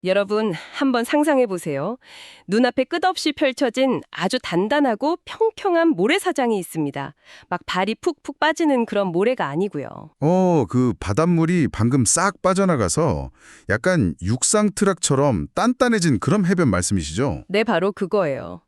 여러분, 한번 상상해 보세요. 눈앞에 끝없이 펼쳐진 아주 단단하고 평평한 모래사장이 있습니다. 막 발이 푹푹 빠지는 그런 모래가 아니고요. 그 바닷물이 방금 싹 빠져나가서 약간 육상 트랙처럼 단단해진 그런 해변 말씀이시죠? 네, 바로 그거예요.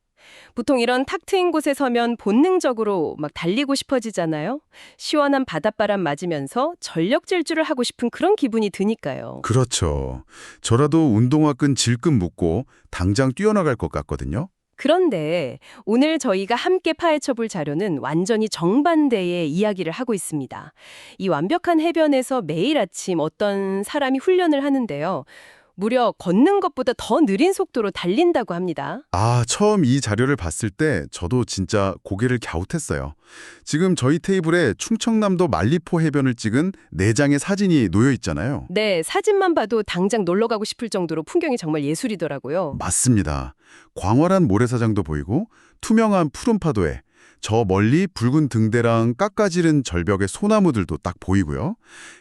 보통 이런 탁 트인 곳에 서면 본능적으로 막 달리고 싶어지잖아요. 시원한 바닷바람 맞으면서 전력 질주를 하고 싶은 그런 기분이 드니까요. 그렇죠. 저라도 운동화 끈 질끈 묶고 당장 뛰어나갈 것 같거든요. 그런데 오늘 저희가 함께 파헤쳐 볼 자료는 완전히 정반대의 이야기를 하고 있습니다. 이 완벽한 해변에서 매일 아침 어떤 사람이 훈련을 하는데요. 무려 걷는 것보다 더 느린 속도로 달린다고 합니다. 처음 이 자료를 봤을 때 저도 진짜 고개를 갸웃했어요. 지금 저희 테이블에 충청남도 만리포 해변을 찍은 4장의 사진이 놓여 있잖아요. 네, 사진만 봐도 당장 놀러 가고 싶을 정도로 풍경이 정말 예술이더라고요. 맞습니다. 광활한 모래사장도 보이고 투명한 푸른 파도에 저 멀리 붉은 등대랑 깎아지른 절벽의 소나무들도 딱 보이고요.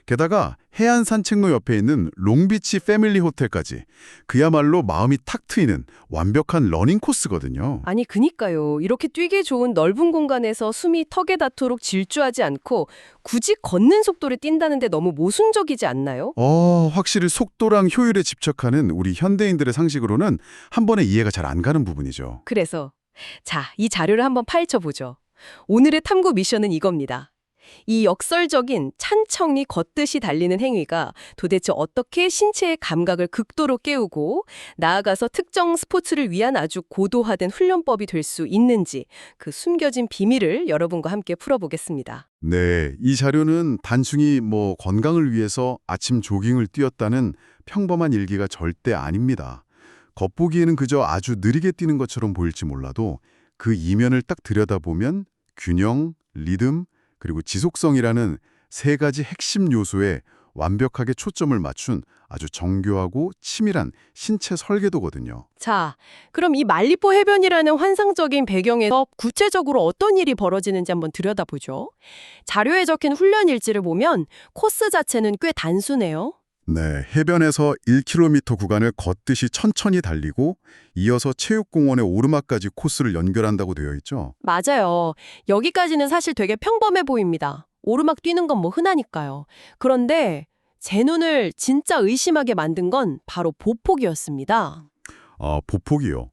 게다가 해안 산책로 옆에 있는 롱비치 패밀리 호텔까지 그야말로 마음이 탁 트이는 완벽한 러닝 코스거든요. 아니, 그니까요. 이렇게 뛰기 좋은 넓은 공간에서 숨이 턱에 닿도록 질주하지 않고 굳이 걷는 속도를 뛴다는데 너무 모순적이지 않나요? 확실히 속도랑 효율에 집착하는 우리 현대인들의 상식으로는 한 번에 이해가 잘 안 가는 부분이죠. 그래서 자, 이 자료를 한번 파헤쳐 보죠. 오늘의 탐구 미션은 이겁니다. 이 역설적인 찬청이 걷듯이 달리는 행위가 도대체 어떻게 신체의 감각을 극도로 깨우고 나아가서 특정 스포츠를 위한 아주 고도화된 훈련법이 될 수 있는지 그 숨겨진 비밀을 여러분과 함께 풀어보겠습니다. 네, 이 자료는 단순히 건강을 위해서 아침 조깅을 뛰었다는 평범한 일기가 절대 아닙니다. 겉보기에는 그저 아주 느리게 뛰는 것처럼 보일지 몰라도 그 이면을 딱 들여다보면 균형, 리듬, 그리고 지속성이라는 3가지 핵심 요소에 완벽하게 초점을 맞춘 아주 정교하고 치밀한 신체 설계도거든요. 자, 그럼 이 말리포 해변이라는 환상적인 배경에서 구체적으로 어떤 일이 벌어지는지 한번 들여다보죠. 자료에 적힌 훈련 일지를 보면 코스 자체는 꽤 단순해요. 네, 해변에서 1km 구간을 걷듯이 천천히 달리고 이어서 체육공원의 오르막까지 코스를 연결한다고 되어 있죠. 맞아요. 여기까지는 사실 되게 평범해 보입니다. 오르막 뛰는 건 뭐 흔하니까요. 그런데 제 눈을 진짜 의심하게 만든 건 바로 보폭이었습니다. 보폭이요.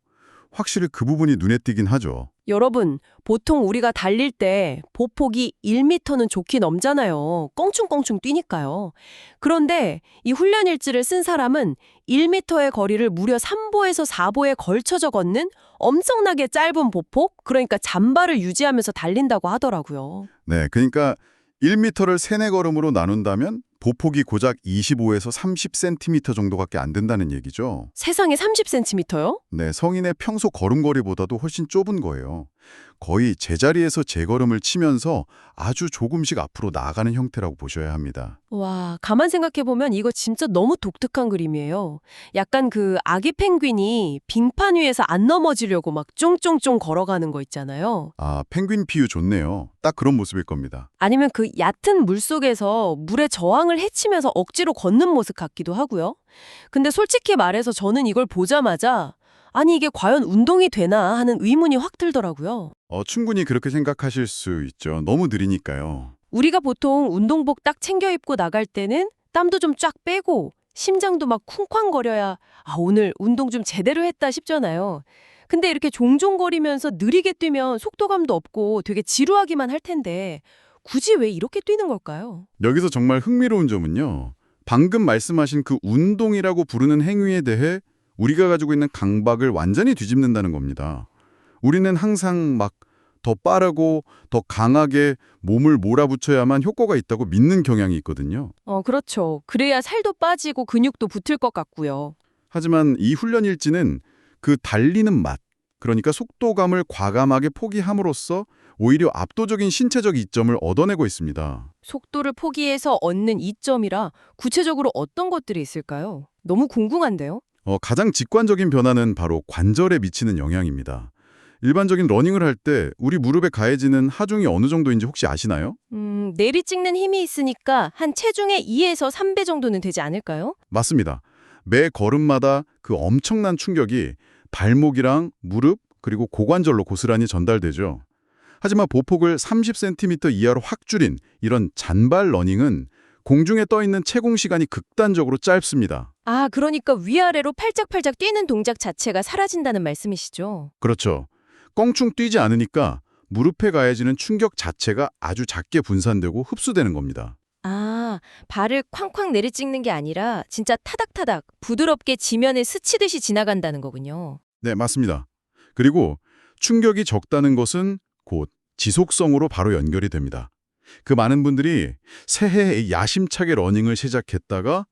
확실히 그 부분이 눈에 띄긴 하죠. 여러분, 보통 우리가 달릴 때 보폭이 1m는 좋게 넘잖아요. 껑충껑충 뛰니까요. 그런데 이 훈련 일지를 쓴 사람은 1m의 거리를 무려 3보에서 4보에 걸쳐져 걷는 엄청나게 짧은 보폭, 그러니까 잠바를 유지하면서 달린다고 하더라고요. 네, 그러니까 1m를 3-4걸음으로 나눈다면 보폭이 고작 25에서 30cm 정도밖에 안 된다는 얘기죠. 세상에 30cm요? 네, 성인의 평소 걸음걸이보다도 훨씬 좁은 거예요. 거의 제자리에서 재걸음을 치면서 아주 조금씩 앞으로 나아가는 형태라고 보셔야 합니다. 와, 가만 생각해보면 이거 진짜 너무 독특한 그림이에요. 약간 그 아기 펭귄이 빙판 위에서 안 넘어지려고 막 쫑쫑쫑 걸어가는 거 있잖아요. 펭귄 비유 좋네요. 딱 그런 모습일 겁니다. 아니면 그 얕은 물속에서 물의 저항을 헤치면서 억지로 걷는 모습 같기도 하고요. 근데 솔직히 말해서 저는 이걸 보자마자 아니 이게 과연 운동이 되나 하는 의문이 확 들더라고요. 충분히 그렇게 생각하실 수 있죠. 너무 느리니까요. 우리가 보통 운동복 딱 챙겨 입고 나갈 때는 땀도 좀 쫙 빼고 심장도 막 쿵쾅거려야 오늘 운동 좀 제대로 했다 싶잖아요. 근데 이렇게 종종거리면서 느리게 뛰면 속도감도 없고 되게 지루하기만 할 텐데 굳이 왜 이렇게 뛰는 걸까요? 여기서 정말 흥미로운 점은요. 방금 말씀하신 그 운동이라고 부르는 행위에 대해 우리가 가지고 있는 강박을 완전히 뒤집는다는 겁니다. 우리는 항상 막 더 빠르고 더 강하게 몸을 몰아붙여야만 효과가 있다고 믿는 경향이 있거든요. 그렇죠. 그래야 살도 빠지고 근육도 붙을 것 같고요. 하지만 이 훈련 일지는 그 달리는 맛, 그러니까 속도감을 과감하게 포기함으로써 오히려 압도적인 신체적 이점을 얻어내고 있습니다. 속도를 포기해서 얻는 이점이라 구체적으로 어떤 것들이 있을까요? 너무 궁금한데요? 가장 직관적인 변화는 바로 관절에 미치는 영향입니다. 일반적인 러닝을 할 때 우리 무릎에 가해지는 하중이 어느 정도인지 혹시 아시나요? 내리 찍는 힘이 있으니까 한 체중의 2에서 3배 정도는 되지 않을까요? 맞습니다. 매 걸음마다 그 엄청난 충격이 발목이랑 무릎 그리고 고관절로 고스란히 전달되죠. 하지만 보폭을 30cm 이하로 확 줄인 이런 잔발 러닝은 공중에 떠 있는 채공 시간이 극단적으로 짧습니다. 아, 그러니까 위아래로 팔짝팔짝 뛰는 동작 자체가 사라진다는 말씀이시죠? 그렇죠. 껑충 뛰지 않으니까 무릎에 가해지는 충격 자체가 아주 작게 분산되고 흡수되는 겁니다. 아, 발을 쾅쾅 내리찍는 게 아니라 진짜 타닥타닥 부드럽게 지면에 스치듯이 지나간다는 거군요. 네, 맞습니다. 그리고 충격이 적다는 것은 곧 지속성으로 바로 연결이 됩니다. 그 많은 분들이 새해에 야심차게 러닝을 시작했다가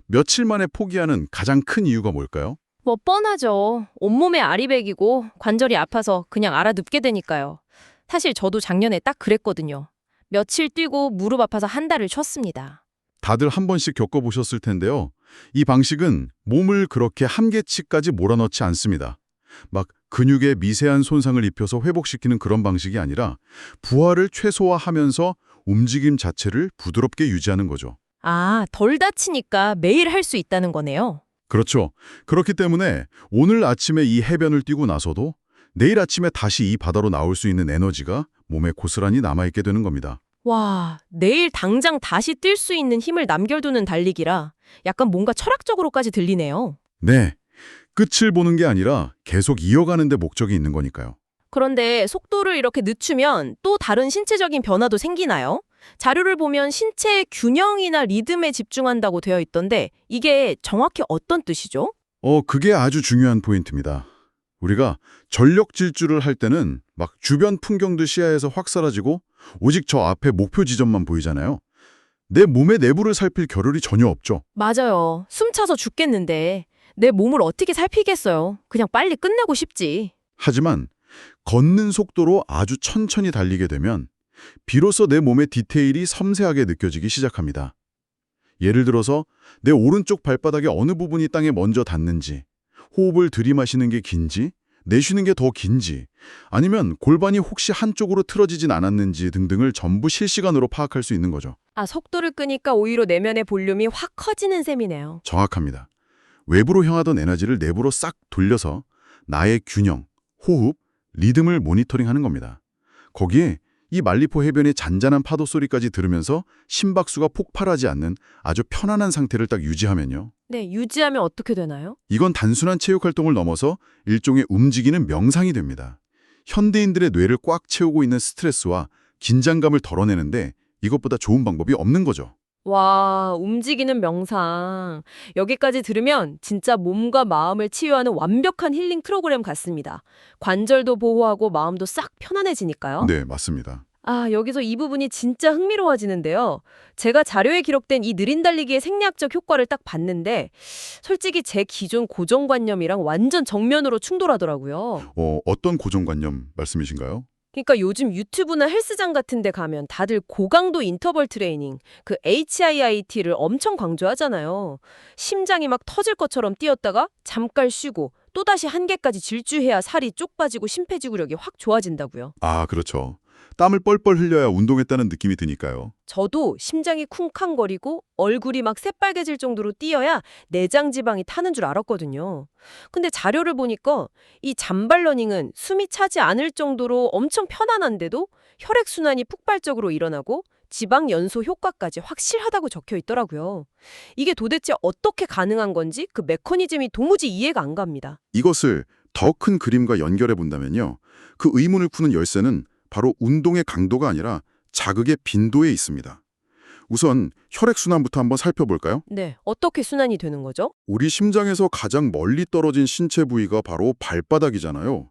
며칠 만에 포기하는 가장 큰 이유가 뭘까요? 뭐 뻔하죠. 온몸에 아리백이고 관절이 아파서 그냥 알아눕게 되니까요. 사실 저도 작년에 딱 그랬거든요. 며칠 뛰고 무릎 아파서 한 달을 쉬었습니다. 다들 한 번씩 겪어보셨을 텐데요. 이 방식은 몸을 그렇게 한계치까지 몰아넣지 않습니다. 막 근육에 미세한 손상을 입혀서 회복시키는 그런 방식이 아니라 부하를 최소화하면서 움직임 자체를 부드럽게 유지하는 거죠. 아, 덜 다치니까 매일 할 수 있다는 거네요. 그렇죠. 그렇기 때문에 오늘 아침에 이 해변을 뛰고 나서도 내일 아침에 다시 이 바다로 나올 수 있는 에너지가 몸에 고스란히 남아있게 되는 겁니다. 와, 내일 당장 다시 뛸 수 있는 힘을 남겨두는 달리기라 약간 뭔가 철학적으로까지 들리네요. 네. 끝을 보는 게 아니라 계속 이어가는 데 목적이 있는 거니까요. 그런데 속도를 이렇게 늦추면 또 다른 신체적인 변화도 생기나요? 자료를 보면 신체의 균형이나 리듬에 집중한다고 되어 있던데 이게 정확히 어떤 뜻이죠? 그게 아주 중요한 포인트입니다. 우리가 전력 질주를 할 때는 막 주변 풍경도 시야에서 확 사라지고 오직 저 앞에 목표 지점만 보이잖아요. 내 몸의 내부를 살필 겨를이 전혀 없죠. 맞아요. 숨 차서 죽겠는데 내 몸을 어떻게 살피겠어요. 그냥 빨리 끝내고 싶지. 하지만 걷는 속도로 아주 천천히 달리게 되면 비로소 내 몸의 디테일이 섬세하게 느껴지기 시작합니다. 예를 들어서 내 오른쪽 발바닥의 어느 부분이 땅에 먼저 닿는지, 호흡을 들이마시는 게 긴지, 내쉬는 게 더 긴지, 아니면 골반이 혹시 한쪽으로 틀어지진 않았는지 등등을 전부 실시간으로 파악할 수 있는 거죠. 아, 속도를 끄니까 오히려 내면의 볼륨이 확 커지는 셈이네요. 정확합니다. 외부로 향하던 에너지를 내부로 싹 돌려서 나의 균형, 호흡, 리듬을 모니터링하는 겁니다. 거기에 이 말리포 해변의 잔잔한 파도 소리까지 들으면서 심박수가 폭발하지 않는 아주 편안한 상태를 딱 유지하면요. 네, 유지하면 어떻게 되나요? 이건 단순한 체육 활동을 넘어서 일종의 움직이는 명상이 됩니다. 현대인들의 뇌를 꽉 채우고 있는 스트레스와 긴장감을 덜어내는데 이것보다 좋은 방법이 없는 거죠. 와, 움직이는 명상. 여기까지 들으면 진짜 몸과 마음을 치유하는 완벽한 힐링 프로그램 같습니다. 관절도 보호하고 마음도 싹 편안해지니까요. 네, 맞습니다. 아, 여기서 이 부분이 진짜 흥미로워지는데요. 제가 자료에 기록된 이 느린 달리기의 생리학적 효과를 딱 봤는데 솔직히 제 기존 고정관념이랑 완전 정면으로 충돌하더라고요. 어떤 고정관념 말씀이신가요? 그러니까 요즘 유튜브나 헬스장 같은 데 가면 다들 고강도 인터벌 트레이닝, 그 HIIT를 엄청 강조하잖아요. 심장이 막 터질 것처럼 뛰었다가 잠깐 쉬고 또다시 한계까지 질주해야 살이 쪽 빠지고 심폐지구력이 확 좋아진다고요. 아, 그렇죠. 땀을 뻘뻘 흘려야 운동했다는 느낌이 드니까요. 저도 심장이 쿵쾅거리고 얼굴이 막 새빨개질 정도로 뛰어야 내장 지방이 타는 줄 알았거든요. 근데 자료를 보니까 이 잠발 러닝은 숨이 차지 않을 정도로 엄청 편안한데도 혈액순환이 폭발적으로 일어나고 지방 연소 효과까지 확실하다고 적혀 있더라고요. 이게 도대체 어떻게 가능한 건지 그 메커니즘이 도무지 이해가 안 갑니다. 이것을 더 큰 그림과 연결해 본다면요. 그 의문을 푸는 열쇠는 바로 운동의 강도가 아니라 자극의 빈도에 있습니다. 우선 혈액순환부터 한번 살펴볼까요? 네, 어떻게 순환이 되는 거죠? 우리 심장에서 가장 멀리 떨어진 신체 부위가 바로 발바닥이잖아요.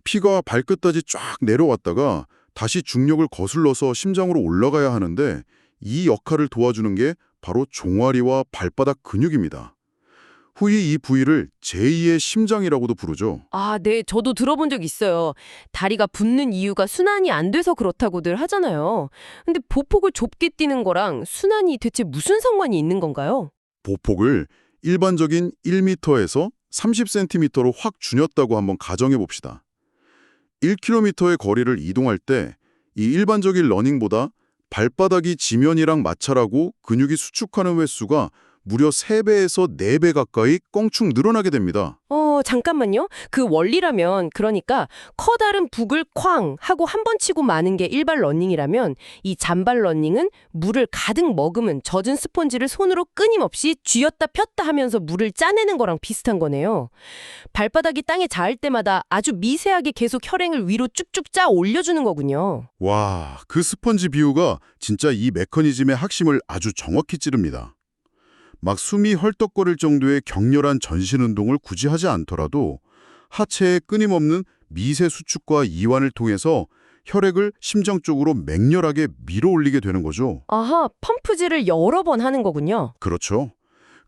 피가 발끝까지 쫙 내려왔다가 다시 중력을 거슬러서 심장으로 올라가야 하는데 이 역할을 도와주는 게 바로 종아리와 발바닥 근육입니다. 후이 이 부위를 제2의 심장이라고도 부르죠. 아, 네, 저도 들어본 적 있어요. 다리가 붓는 이유가 순환이 안 돼서 그렇다고들 하잖아요. 근데 보폭을 좁게 뛰는 거랑 순환이 대체 무슨 상관이 있는 건가요? 보폭을 일반적인 1m에서 30cm로 확 줄였다고 한번 가정해 봅시다. 1km의 거리를 이동할 때 이 일반적인 러닝보다 발바닥이 지면이랑 마찰하고 근육이 수축하는 횟수가 무려 3배에서 4배 가까이 껑충 늘어나게 됩니다. 잠깐만요. 그 원리라면 그러니까 커다란 북을 쾅 하고 한 번 치고 마는 게 일발 러닝이라면 이 잔발 러닝은 물을 가득 머금은 젖은 스펀지를 손으로 끊임없이 쥐었다 폈다 하면서 물을 짜내는 거랑 비슷한 거네요. 발바닥이 땅에 닿을 때마다 아주 미세하게 계속 혈행을 위로 쭉쭉 짜 올려주는 거군요. 와, 그 스펀지 비유가 진짜 이 메커니즘의 핵심을 아주 정확히 찌릅니다. 막 숨이 헐떡거릴 정도의 격렬한 전신 운동을 굳이 하지 않더라도 하체의 끊임없는 미세 수축과 이완을 통해서 혈액을 심장 쪽으로 맹렬하게 밀어올리게 되는 거죠. 아하, 펌프질을 여러 번 하는 거군요. 그렇죠.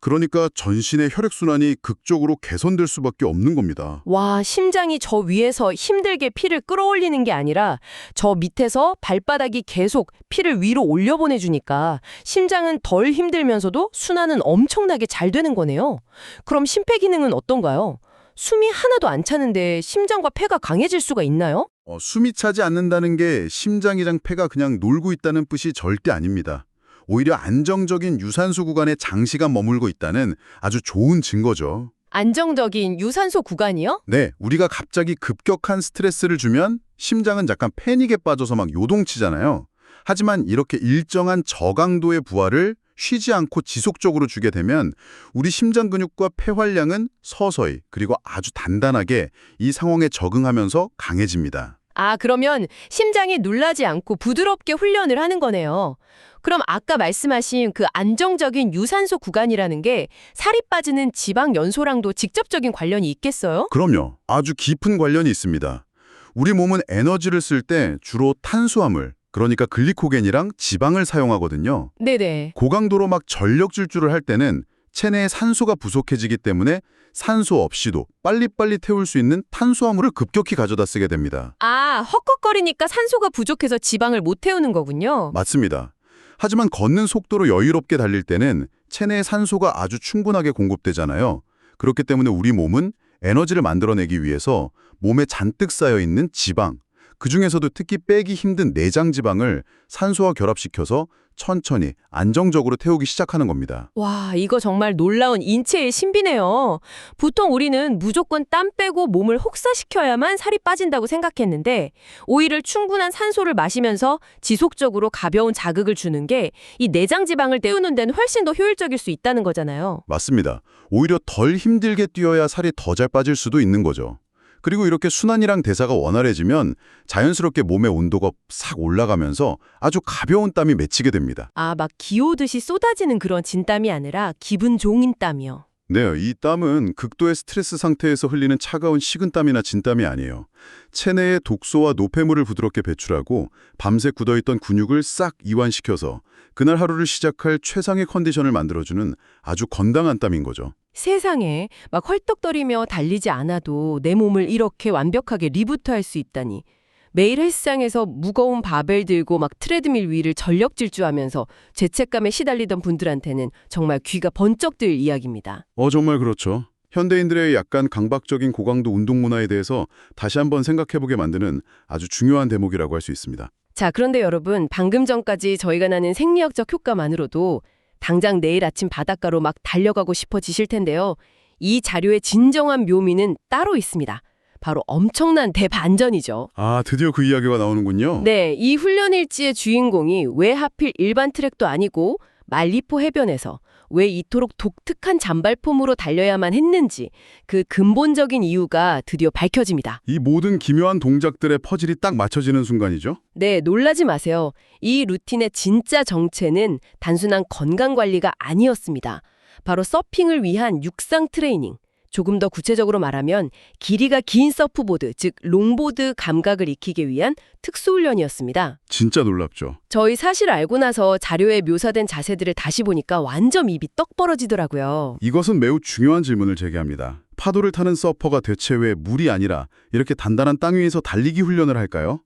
그러니까 전신의 혈액순환이 극적으로 개선될 수밖에 없는 겁니다. 와, 심장이 저 위에서 힘들게 피를 끌어올리는 게 아니라 저 밑에서 발바닥이 계속 피를 위로 올려보내주니까 심장은 덜 힘들면서도 순환은 엄청나게 잘 되는 거네요. 그럼 심폐기능은 어떤가요? 숨이 하나도 안 차는데 심장과 폐가 강해질 수가 있나요? 숨이 차지 않는다는 게 심장이랑 폐가 그냥 놀고 있다는 뜻이 절대 아닙니다. 오히려 안정적인 유산소 구간에 장시간 머물고 있다는 아주 좋은 증거죠. 안정적인 유산소 구간이요? 네, 우리가 갑자기 급격한 스트레스를 주면 심장은 약간 패닉에 빠져서 막 요동치잖아요. 하지만 이렇게 일정한 저강도의 부하를 쉬지 않고 지속적으로 주게 되면 우리 심장 근육과 폐활량은 서서히 그리고 아주 단단하게 이 상황에 적응하면서 강해집니다. 아, 그러면 심장이 놀라지 않고 부드럽게 훈련을 하는 거네요. 그럼 아까 말씀하신 그 안정적인 유산소 구간이라는 게 살이 빠지는 지방 연소랑도 직접적인 관련이 있겠어요? 그럼요. 아주 깊은 관련이 있습니다. 우리 몸은 에너지를 쓸 때 주로 탄수화물, 그러니까 글리코겐이랑 지방을 사용하거든요. 네네. 고강도로 막 전력 질주를 할 때는 체내에 산소가 부족해지기 때문에 산소 없이도 빨리빨리 태울 수 있는 탄수화물을 급격히 가져다 쓰게 됩니다. 아, 헉헉거리니까 산소가 부족해서 지방을 못 태우는 거군요. 맞습니다. 하지만 걷는 속도로 여유롭게 달릴 때는 체내에 산소가 아주 충분하게 공급되잖아요. 그렇기 때문에 우리 몸은 에너지를 만들어내기 위해서 몸에 잔뜩 쌓여있는 지방, 그중에서도 특히 빼기 힘든 내장 지방을 산소와 결합시켜서 천천히 안정적으로 태우기 시작하는 겁니다. 와, 이거 정말 놀라운 인체의 신비네요. 보통 우리는 무조건 땀 빼고 몸을 혹사시켜야만 살이 빠진다고 생각했는데 오히려 충분한 산소를 마시면서 지속적으로 가벼운 자극을 주는 게 이 내장 지방을 때우는 데는 훨씬 더 효율적일 수 있다는 거잖아요. 맞습니다. 오히려 덜 힘들게 뛰어야 살이 더 잘 빠질 수도 있는 거죠. 그리고 이렇게 순환이랑 대사가 원활해지면 자연스럽게 몸의 온도가 싹 올라가면서 아주 가벼운 땀이 맺히게 됩니다. 아, 막 기오듯이 쏟아지는 그런 진땀이 아니라 기분 좋은 땀이요. 네, 이 땀은 극도의 스트레스 상태에서 흘리는 차가운 식은땀이나 진땀이 아니에요. 체내의 독소와 노폐물을 부드럽게 배출하고 밤새 굳어있던 근육을 싹 이완시켜서 그날 하루를 시작할 최상의 컨디션을 만들어주는 아주 건강한 땀인 거죠. 세상에 막 헐떡거리며 달리지 않아도 내 몸을 이렇게 완벽하게 리부트할 수 있다니. 매일 헬스장에서 무거운 바벨 들고 막 트레드밀 위를 전력 질주하면서 죄책감에 시달리던 분들한테는 정말 귀가 번쩍 들 이야기입니다. 정말 그렇죠. 현대인들의 약간 강박적인 고강도 운동 문화에 대해서 다시 한번 생각해보게 만드는 아주 중요한 대목이라고 할 수 있습니다. 자, 그런데 여러분, 방금 전까지 저희가 나눈 생리학적 효과만으로도 당장 내일 아침 바닷가로 막 달려가고 싶어지실 텐데요. 이 자료의 진정한 묘미는 따로 있습니다. 바로 엄청난 대반전이죠. 아, 드디어 그 이야기가 나오는군요. 네, 이 훈련 일지의 주인공이 왜 하필 일반 트랙도 아니고 말리포 해변에서 왜 이토록 독특한 잔발폼으로 달려야만 했는지 그 근본적인 이유가 드디어 밝혀집니다. 이 모든 기묘한 동작들의 퍼즐이 딱 맞춰지는 순간이죠. 네, 놀라지 마세요. 이 루틴의 진짜 정체는 단순한 건강관리가 아니었습니다. 바로 서핑을 위한 육상 트레이닝. 조금 더 구체적으로 말하면 길이가 긴 서프보드, 즉 롱보드 감각을 익히기 위한 특수훈련이었습니다. 진짜 놀랍죠. 저희 사실 알고 나서 자료에 묘사된 자세들을 다시 보니까 완전 입이 떡 벌어지더라고요. 이것은 매우 중요한 질문을 제기합니다. 파도를 타는 서퍼가 대체 왜 물이 아니라 이렇게 단단한 땅 위에서 달리기 훈련을 할까요?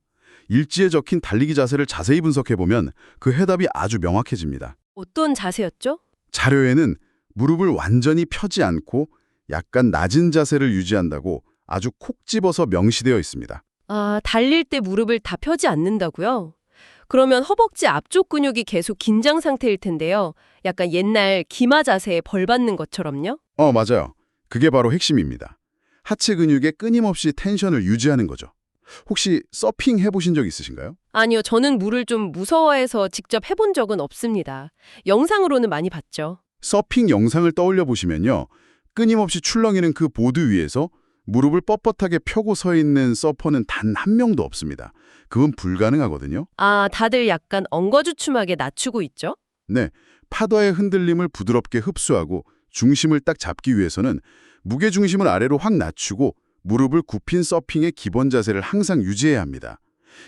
일지에 적힌 달리기 자세를 자세히 분석해보면 그 해답이 아주 명확해집니다. 어떤 자세였죠? 자료에는 무릎을 완전히 펴지 않고 약간 낮은 자세를 유지한다고 아주 콕 집어서 명시되어 있습니다. 아, 달릴 때 무릎을 다 펴지 않는다고요? 그러면 허벅지 앞쪽 근육이 계속 긴장 상태일 텐데요. 약간 옛날 기마 자세에 벌 받는 것처럼요? 맞아요. 그게 바로 핵심입니다. 하체 근육에 끊임없이 텐션을 유지하는 거죠. 혹시 서핑 해보신 적 있으신가요? 아니요, 저는 물을 좀 무서워해서 직접 해본 적은 없습니다. 영상으로는 많이 봤죠. 서핑 영상을 떠올려 보시면요. 끊임없이 출렁이는 그 보드 위에서 무릎을 뻣뻣하게 펴고 서 있는 서퍼는 단 한 명도 없습니다. 그건 불가능하거든요. 아, 다들 약간 엉거주춤하게 낮추고 있죠? 네, 파도의 흔들림을 부드럽게 흡수하고 중심을 딱 잡기 위해서는 무게 중심을 아래로 확 낮추고 무릎을 굽힌 서핑의 기본 자세를 항상 유지해야 합니다.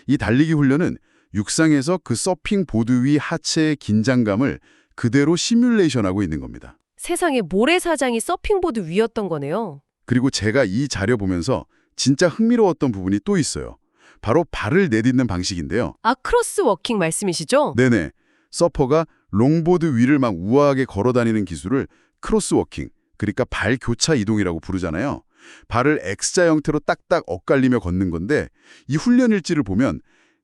이 달리기 훈련은 육상에서 그 서핑 보드 위 하체의 긴장감을 그대로 시뮬레이션하고 있는 겁니다. 세상에 모래사장이 서핑보드 위였던 거네요. 그리고 제가 이 자료 보면서 진짜 흥미로웠던 부분이 또 있어요. 바로 발을 내딛는 방식인데요. 아, 크로스워킹 말씀이시죠? 네네. 서퍼가 롱보드 위를 막 우아하게 걸어다니는 기술을 크로스워킹, 그러니까 발 교차 이동이라고 부르잖아요. 발을 X자 형태로 딱딱 엇갈리며 걷는 건데 이 훈련 일지를 보면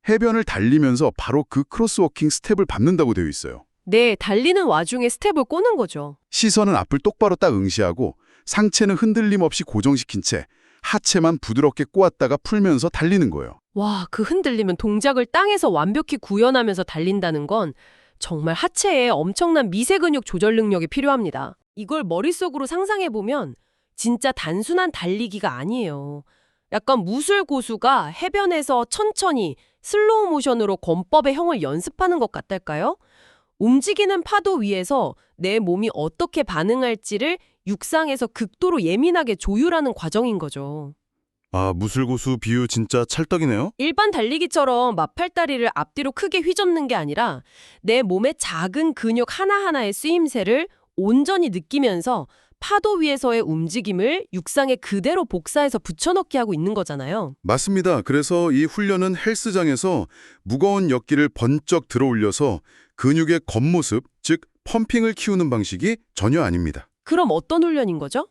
해변을 달리면서 바로 그 크로스워킹 스텝을 밟는다고 되어 있어요. 네, 달리는 와중에 스텝을 꼬는 거죠. 시선은 앞을 똑바로 딱 응시하고 상체는 흔들림 없이 고정시킨 채 하체만 부드럽게 꼬았다가 풀면서 달리는 거예요. 와, 그 흔들리면 동작을 땅에서 완벽히 구현하면서 달린다는 건 정말 하체에 엄청난 미세 근육 조절 능력이 필요합니다. 이걸 머릿속으로 상상해보면 진짜 단순한 달리기가 아니에요. 약간 무술 고수가 해변에서 천천히 슬로우 모션으로 권법의 형을 연습하는 것 같달까요? 움직이는 파도 위에서 내 몸이 어떻게 반응할지를 육상에서 극도로 예민하게 조율하는 과정인 거죠. 아, 무술고수 비유 진짜 찰떡이네요. 일반 달리기처럼 마팔다리를 앞뒤로 크게 휘젓는 게 아니라 내 몸의 작은 근육 하나하나의 쓰임새를 온전히 느끼면서 파도 위에서의 움직임을 육상에 그대로 복사해서 붙여넣기 하고 있는 거잖아요. 맞습니다. 그래서 이 훈련은 헬스장에서 무거운 역기를 번쩍 들어 올려서 근육의 겉모습, 즉 펌핑을 키우는 방식이 전혀 아닙니다. 그럼 어떤 훈련인 거죠?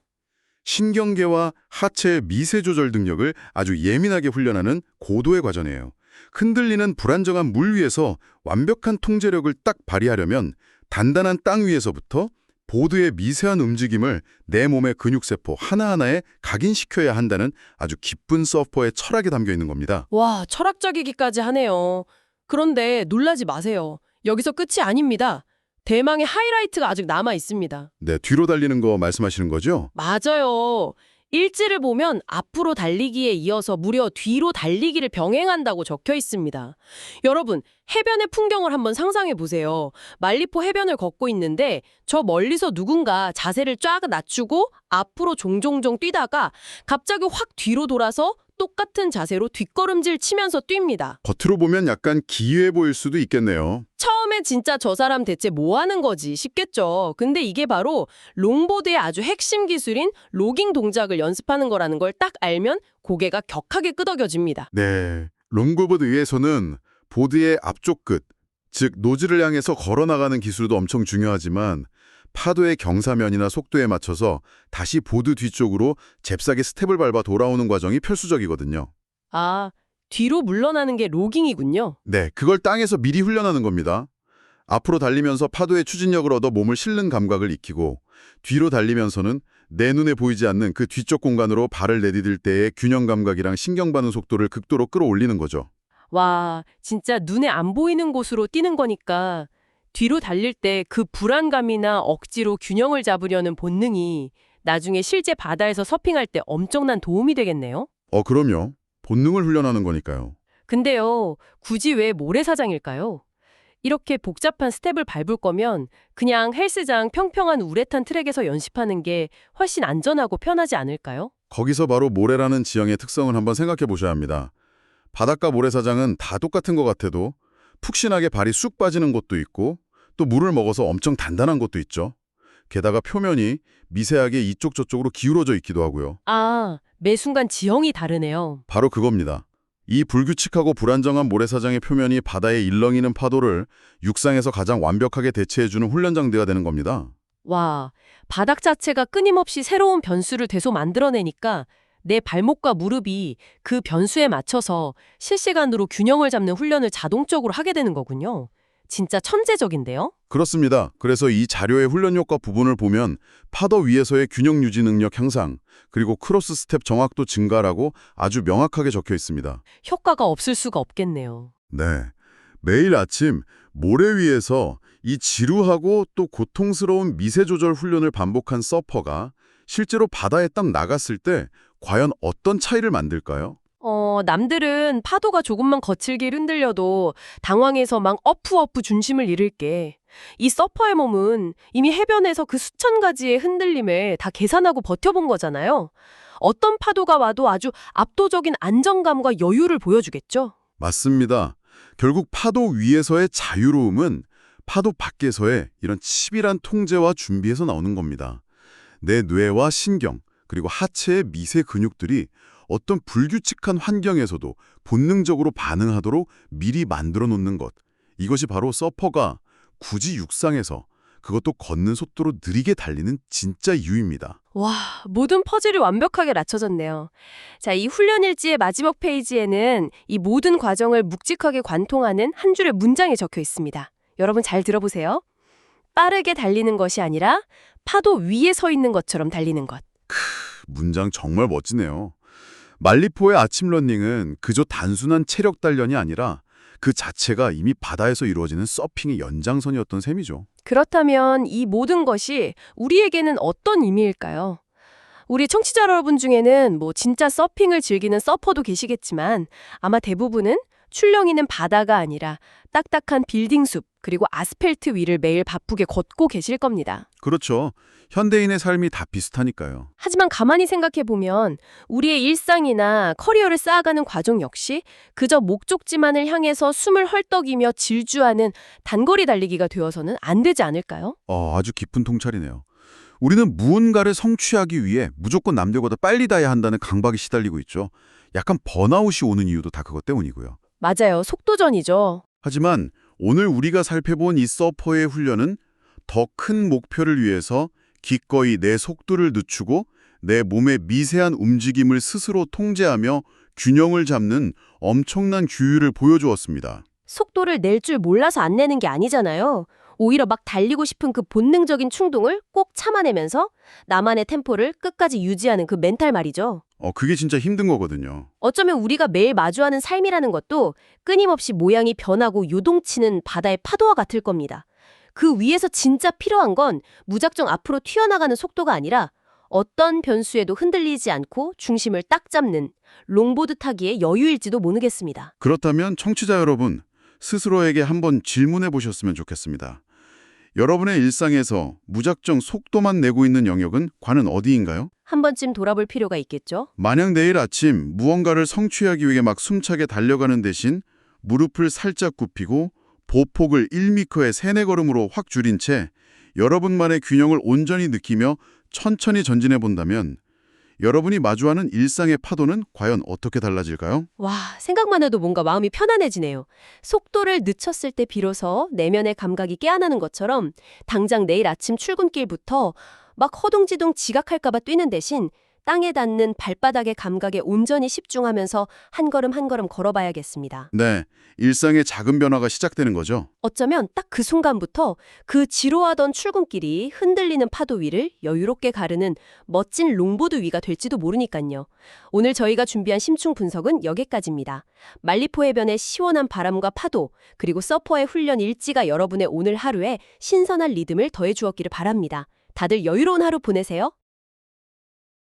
신경계와 하체의 미세 조절 능력을 아주 예민하게 훈련하는 고도의 과정이에요. 흔들리는 불안정한 물 위에서 완벽한 통제력을 딱 발휘하려면 단단한 땅 위에서부터 보드의 미세한 움직임을 내 몸의 근육세포 하나하나에 각인시켜야 한다는 아주 깊은 서퍼의 철학이 담겨 있는 겁니다. 와, 철학적이기까지 하네요. 그런데 놀라지 마세요. 여기서 끝이 아닙니다. 대망의 하이라이트가 아직 남아 있습니다. 네, 뒤로 달리는 거 말씀하시는 거죠? 맞아요. 일지를 보면 앞으로 달리기에 이어서 무려 뒤로 달리기를 병행한다고 적혀 있습니다. 여러분, 해변의 풍경을 한번 상상해 보세요. 말리포 해변을 걷고 있는데 저 멀리서 누군가 자세를 쫙 낮추고 앞으로 종종종 뛰다가 갑자기 확 뒤로 돌아서 똑같은 자세로 뒷걸음질 치면서 뜁니다. 겉으로 보면 약간 기이해 보일 수도 있겠네요. 처음에 진짜 저 사람 대체 뭐 하는 거지 싶겠죠. 근데 이게 바로 롱보드의 아주 핵심 기술인 로깅 동작을 연습하는 거라는 걸 딱 알면 고개가 격하게 끄덕여집니다. 네, 롱보드 위에서는 보드의 앞쪽 끝, 즉 노즐을 향해서 걸어나가는 기술도 엄청 중요하지만 파도의 경사면이나 속도에 맞춰서 다시 보드 뒤쪽으로 잽싸게 스텝을 밟아 돌아오는 과정이 필수적이거든요. 아, 뒤로 물러나는 게 로깅이군요. 네, 그걸 땅에서 미리 훈련하는 겁니다. 앞으로 달리면서 파도의 추진력을 얻어 몸을 실는 감각을 익히고 뒤로 달리면서는 내 눈에 보이지 않는 그 뒤쪽 공간으로 발을 내디딜 때의 균형 감각이랑 신경 반응 속도를 극도로 끌어올리는 거죠. 와, 진짜 눈에 안 보이는 곳으로 뛰는 거니까 뒤로 달릴 때 그 불안감이나 억지로 균형을 잡으려는 본능이 나중에 실제 바다에서 서핑할 때 엄청난 도움이 되겠네요. 그럼요. 본능을 훈련하는 거니까요. 근데요, 굳이 왜 모래사장일까요? 이렇게 복잡한 스텝을 밟을 거면 그냥 헬스장 평평한 우레탄 트랙에서 연습하는 게 훨씬 안전하고 편하지 않을까요? 거기서 바로 모래라는 지형의 특성을 한번 생각해 보셔야 합니다. 바닷가 모래사장은 다 똑같은 것 같아도 푹신하게 발이 쑥 빠지는 곳도 있고 또 물을 먹어서 엄청 단단한 곳도 있죠. 게다가 표면이 미세하게 이쪽 저쪽으로 기울어져 있기도 하고요. 아, 매 순간 지형이 다르네요. 바로 그겁니다. 이 불규칙하고 불안정한 모래사장의 표면이 바다에 일렁이는 파도를 육상에서 가장 완벽하게 대체해주는 훈련장대가 되는 겁니다. 와, 바닥 자체가 끊임없이 새로운 변수를 계속 만들어내니까 내 발목과 무릎이 그 변수에 맞춰서 실시간으로 균형을 잡는 훈련을 자동적으로 하게 되는 거군요. 진짜 천재적인데요? 그렇습니다. 그래서 이 자료의 훈련 효과 부분을 보면 파도 위에서의 균형 유지 능력 향상, 그리고 크로스 스텝 정확도 증가라고 아주 명확하게 적혀 있습니다. 효과가 없을 수가 없겠네요. 네. 매일 아침 모래 위에서 이 지루하고 또 고통스러운 미세 조절 훈련을 반복한 서퍼가 실제로 바다에 딱 나갔을 때 과연 어떤 차이를 만들까요? 남들은 파도가 조금만 거칠게 흔들려도 당황해서 막 어프어프 중심을 잃을게. 이 서퍼의 몸은 이미 해변에서 그 수천 가지의 흔들림을 다 계산하고 버텨본 거잖아요. 어떤 파도가 와도 아주 압도적인 안정감과 여유를 보여주겠죠? 맞습니다. 결국 파도 위에서의 자유로움은 파도 밖에서의 이런 치밀한 통제와 준비에서 나오는 겁니다. 내 뇌와 신경, 그리고 하체의 미세 근육들이 어떤 불규칙한 환경에서도 본능적으로 반응하도록 미리 만들어 놓는 것. 이것이 바로 서퍼가 굳이 육상에서 그것도 걷는 속도로 느리게 달리는 진짜 이유입니다. 와, 모든 퍼즐이 완벽하게 갖춰졌네요. 자, 이 훈련 일지의 마지막 페이지에는 이 모든 과정을 묵직하게 관통하는 한 줄의 문장이 적혀 있습니다. 여러분 잘 들어보세요. 빠르게 달리는 것이 아니라 파도 위에 서 있는 것처럼 달리는 것. 문장 정말 멋지네요. 말리포의 아침 러닝은 그저 단순한 체력 단련이 아니라 그 자체가 이미 바다에서 이루어지는 서핑의 연장선이었던 셈이죠. 그렇다면 이 모든 것이 우리에게는 어떤 의미일까요? 우리 청취자 여러분 중에는 뭐 진짜 서핑을 즐기는 서퍼도 계시겠지만 아마 대부분은 출렁이는 바다가 아니라 딱딱한 빌딩 숲 그리고 아스팔트 위를 매일 바쁘게 걷고 계실 겁니다. 그렇죠. 현대인의 삶이 다 비슷하니까요. 하지만 가만히 생각해보면 우리의 일상이나 커리어를 쌓아가는 과정 역시 그저 목적지만을 향해서 숨을 헐떡이며 질주하는 단거리 달리기가 되어서는 안 되지 않을까요? 아주 깊은 통찰이네요. 우리는 무언가를 성취하기 위해 무조건 남들보다 빨리 가야 한다는 강박에 시달리고 있죠. 약간 번아웃이 오는 이유도 다 그것 때문이고요. 맞아요. 속도전이죠. 하지만 오늘 우리가 살펴본 이 서퍼의 훈련은 더 큰 목표를 위해서 기꺼이 내 속도를 늦추고 내 몸의 미세한 움직임을 스스로 통제하며 균형을 잡는 엄청난 규율을 보여주었습니다. 속도를 낼 줄 몰라서 안 내는 게 아니잖아요. 오히려 막 달리고 싶은 그 본능적인 충동을 꼭 참아내면서 나만의 템포를 끝까지 유지하는 그 멘탈 말이죠. 그게 진짜 힘든 거거든요. 어쩌면 우리가 매일 마주하는 삶이라는 것도 끊임없이 모양이 변하고 요동치는 바다의 파도와 같을 겁니다. 그 위에서 진짜 필요한 건 무작정 앞으로 튀어나가는 속도가 아니라 어떤 변수에도 흔들리지 않고 중심을 딱 잡는 롱보드 타기의 여유일지도 모르겠습니다. 그렇다면 청취자 여러분, 스스로에게 한번 질문해 보셨으면 좋겠습니다. 여러분의 일상에서 무작정 속도만 내고 있는 영역은 과연 어디인가요? 한 번쯤 돌아볼 필요가 있겠죠? 만약 내일 아침 무언가를 성취하기 위해 막 숨차게 달려가는 대신 무릎을 살짝 굽히고 보폭을 1m의 세네 걸음으로 확 줄인 채 여러분만의 균형을 온전히 느끼며 천천히 전진해 본다면 여러분이 마주하는 일상의 파도는 과연 어떻게 달라질까요? 와, 생각만 해도 뭔가 마음이 편안해지네요. 속도를 늦췄을 때 비로소 내면의 감각이 깨어나는 것처럼 당장 내일 아침 출근길부터 막 허둥지둥 지각할까봐 뛰는 대신 땅에 닿는 발바닥의 감각에 온전히 집중하면서 한 걸음 한 걸음 걸어봐야겠습니다. 네, 일상의 작은 변화가 시작되는 거죠. 어쩌면 딱 그 순간부터 그 지루하던 출근길이 흔들리는 파도 위를 여유롭게 가르는 멋진 롱보드 위가 될지도 모르니까요. 오늘 저희가 준비한 심층 분석은 여기까지입니다. 말리포 해변의 시원한 바람과 파도, 그리고 서퍼의 훈련 일지가 여러분의 오늘 하루에 신선한 리듬을 더해주었기를 바랍니다. 다들 여유로운 하루 보내세요.